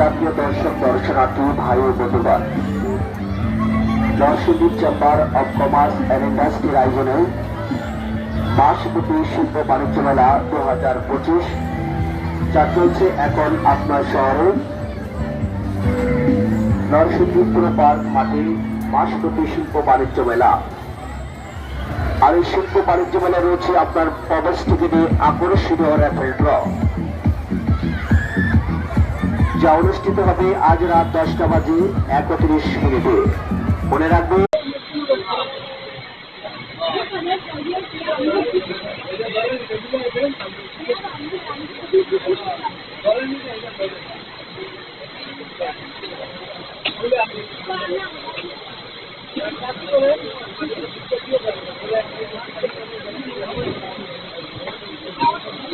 যারা প্রিয় দর্শক দর্শনার্থী ভাই ও বন্ধুগণ, Narsingdi chamber of commerce and ইন্ডাস্ট্রির আয়োজনে মাসব্যাপী শিল্প বাণিজ্য মেলা 2025 যা চলছে এখন আপনার শহরে নরসিংদী পুরো পার্ক মাঠে মাসব্যাপী শিল্প বাণিজ্য মেলা। আর এই শিল্প বাণিজ্য মেলা রয়েছে আপনার প্রবেশ টিকিটে আকর্ষণীয় র্যাফেল ড্র, যা অনুষ্ঠিত হবে আজ রাত 10টা বাজে 31 মিনিটে। মনে রাখবে